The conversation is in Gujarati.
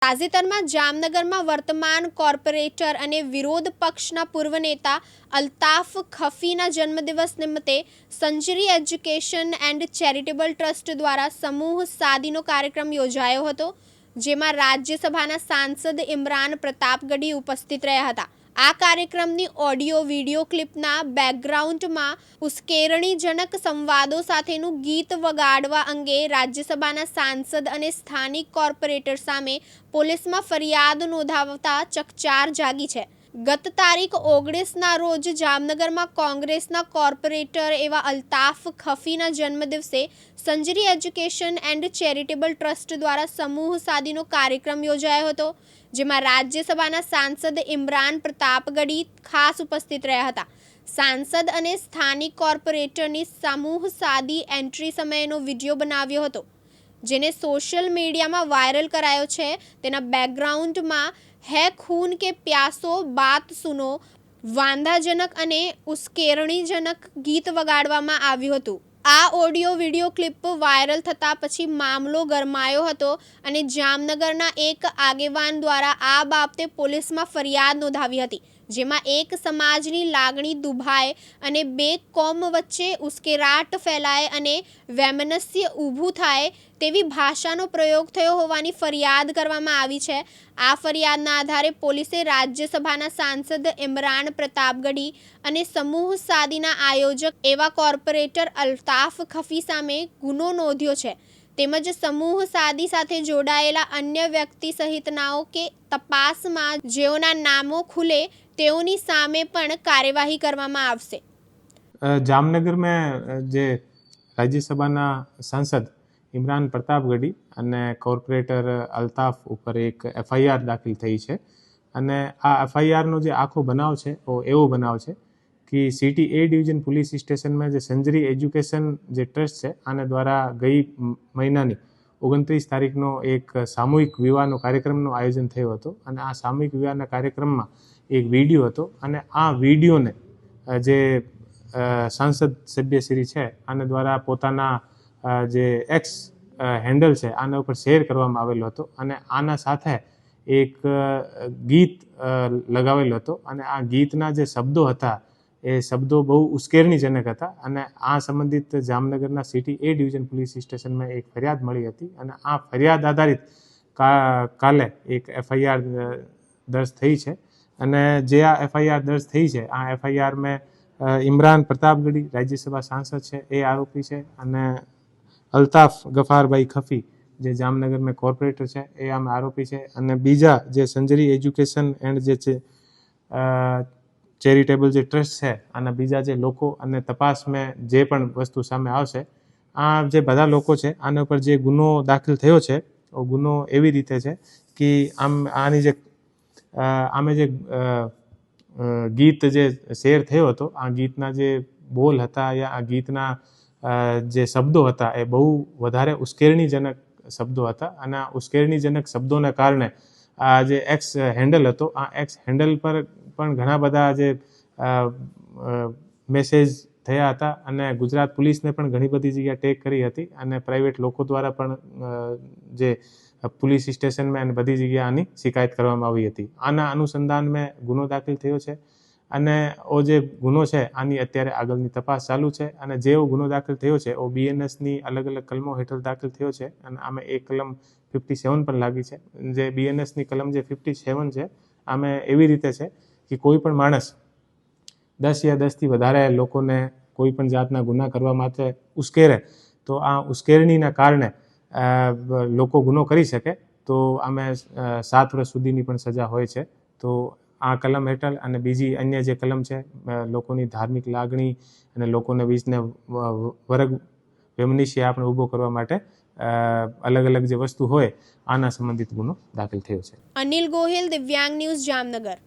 તાજેતરમાં જામનગરમાં વર્તમાન કોર્પોરેટર અને વિરોધ પક્ષના પૂર્વ નેતા અલ્તાફ ખફીના જન્મદિવસ નિમિત્તે Sanjari education and charitable trust દ્વારા સમૂહ સાદીનો કાર્યક્રમ યોજાયો હતો, જેમાં રાજ્યસભાના સાંસદ ઇમરાન પ્રતાપગઢી ઉપસ્થિત રહ્યા હતા. આ કાર્યક્રમની ઓડિયો વિડિયો ક્લિપના બેકગ્રાઉન્ડમાં ઉશ્કેરણીજનક સંવાદો સાથેનું ગીત વગાડવા અંગે રાજ્યસભાના સાંસદ અને સ્થાનિક કોર્પોરેટર સામે પોલીસમાં ફરિયાદ નોંધાવતા ચકચાર જાગી છે. ગત તારીખ 19ના રોજ જામનગરમાં કોંગ્રેસના કોર્પોરેટર એવા અલ્તાફ ખફીના જન્મદિવસે Sanjari education and charitable trust દ્વારા સમૂહ સાદીનો કાર્યક્રમ યોજાયો હતો, જેમાં રાજ્યસભાના સાંસદ ઇમરાન પ્રતાપગઢી ખાસ ઉપસ્થિત રહ્યા હતા. સાંસદ અને સ્થાનિક કોર્પોરેટરની સમૂહ સાદી એન્ટ્રી સમયનો વિડીયો બનાવ્યો હતો, જેને સોશિયલ મીડિયામાં વાયરલ કરાયો છે. તેના બેકગ્રાઉન્ડમાં હે ખૂન કે પ્યાસો બાત સુનો વાંધાજનક અને ઉશ્કેરણીજનક ગીત વગાડવામાં આવ્યું હતું. આ ઓડિયો વિડિયો ક્લિપ વાયરલ થતા પછી મામલો ગરમાયો હતો અને જામનગરના એક આગેવાન દ્વારા આ બાબતે પોલીસમાં ફરિયાદ નોંધાવી હતી, જેમાં એક સમાજની લાગણી દુભાય અને બે કોમ વચ્ચે ઉશ્કેરાટ ફેલાય અને વૈમનસ્ય ઊભું થાય તેવી ભાષાનો પ્રયોગ થયો હોવાની ફરિયાદ કરવામાં આવી છે. આ ફરિયાદના આધારે પોલીસે રાજ્યસભાના સાંસદ ઇમરાન પ્રતાપગઢી અને સમૂહ સાદીના આયોજક એવા કોર્પોરેટર અલ્તાફ ખફી સામે ગુનો નોંધ્યો છે, તેમજ સમૂહ સાદી સાથે જોડાયેલા અન્ય વ્યક્તિ સહિતનાઓ કે તપાસમાં જેઓના નામો ખુલે તેઓની સામે પણ કાર્યવાહી કરવામાં આવશે. जामनगर में जे राज्यसभाના सांसद ઇમરાન પ્રતાપગઢી અને કોર્પોરેટર અલ્તાફ ઉપર એક FIR દાખલ થઈ છે અને આ FIRનો જે આખો બનાવ છે એવો બનાવ છે કે સિટી A ડિવિઝન પોલીસ સ્ટેશનમાં જે સંજરી એજ્યુકેશન જે ટ્રસ્ટ છે આને દ્વારા ગઈ મહિનાની 29 તારીખનો એક સામૂહિક વિવાહનો કાર્યક્રમનું આયોજન થયું હતું અને આ સામૂહિક વિવાહના કાર્યક્રમમાં એક વિડીયો હતો અને આ વિડીયોને જે સાંસદ સભ્યશ્રી છે આને દ્વારા પોતાના જે એક્સ હેન્ડલ છે આના ઉપર શેર કરવામાં આવેલો હતો અને આના સાથે એક ગીત લગાવેલો હતો અને આ ગીતના જે શબ્દો હતા એ શબ્દો બહુ ઉશ્કેરણીજનક હતા અને આ સંબંધિત જામનગરના સિટી A ડિવિઝન પોલીસ સ્ટેશનમાં એક ફરિયાદ મળી હતી અને આ ફરિયાદ આધારિત કાલે એક FIR દર્જ થઈ છે અને જે આ FIR દર્જ થઈ છે આ FIR મેં ઇમરાન પ્રતાપગઢી રાજ્યસભા સાંસદ છે એ આરોપી છે અને અલ્તાફ ગફારભાઈ ખફી જે જામનગર में કોર્પોરેટર છે એ આમાં આરોપી છે અને બીજા જે સંજરી એજ્યુકેશન એન્ડ જે છે ચેરિટેબલ જે ટ્રસ્ટ છે આના બીજા જે લોકો અને તપાસમાં જે પણ વસ્તુ સામે આવશે આ જે બધા લોકો છે આના ઉપર જે ગુનો દાખલ થયો છે એ ગુનો એવી રીતે છે કે આની જે આમે જે ગીત જે શેર થયો હતો આ ગીતના જે બોલ હતા યા આ ગીતના જે શબ્દો હતા એ બહુ વધારે ઉશ્કેરણીજનક શબ્દો હતા અને આ ઉશ્કેરણીજનક શબ્દોના કારણે આ જે એક્સ હેન્ડલ હતો આ એક્સ હેન્ડલ પર પણ ઘણા બધા જે મેસેજ થયા હતા અને ગુજરાત પોલીસને પણ ઘણી બધી જગ્યાએ ટેગ કરી હતી અને પ્રાઇવેટ લોકો દ્વારા પણ જે પોલીસ સ્ટેશનમાં અને બધી જગ્યાએ આની શિકાયત કરવામાં આવી હતી. આના અનુસંધાનમાં ગુનો દાખલ થયો છે અને જે ગુનો છે આની અત્યારે આગળની તપાસ ચાલુ છે અને જેવો ગુનો દાખલ થયો છે એ BNSની અલગ અલગ કલમો હેઠળ દાખલ થયો છે અને આમાં એક કલમ 57 પણ લાગી છે. જે BNSની કલમ જે 57 છે આમાં એવી રીતે છે કે કોઈ પણ માણસ 10 યા 10થી વધારે લોકોને કોઈ પણ જાતના ગુના કરવા માટે ઉશ્કેરે તો આ ઉશ્કેરણીના કારણે લોકો ગુનો કરી શકે તો આમાં 7 વર્ષ સુધીની પણ સજા હોય છે. તો આ કલમ હેઠળ અને બીજી અન્ય જે કલમ છે લોકોની ધાર્મિક લાગણી અને લોકોને વીજને વર્ગ વેમનસ્ય આપણે ઊભો કરવા માટે અલગ અલગ જે વસ્તુ હોય આના સંબંધિત ગુનો દાખલ થયો છે. અનિલ ગોહિલ, દિવ્યાંગ ન્યૂઝ, જામનગર.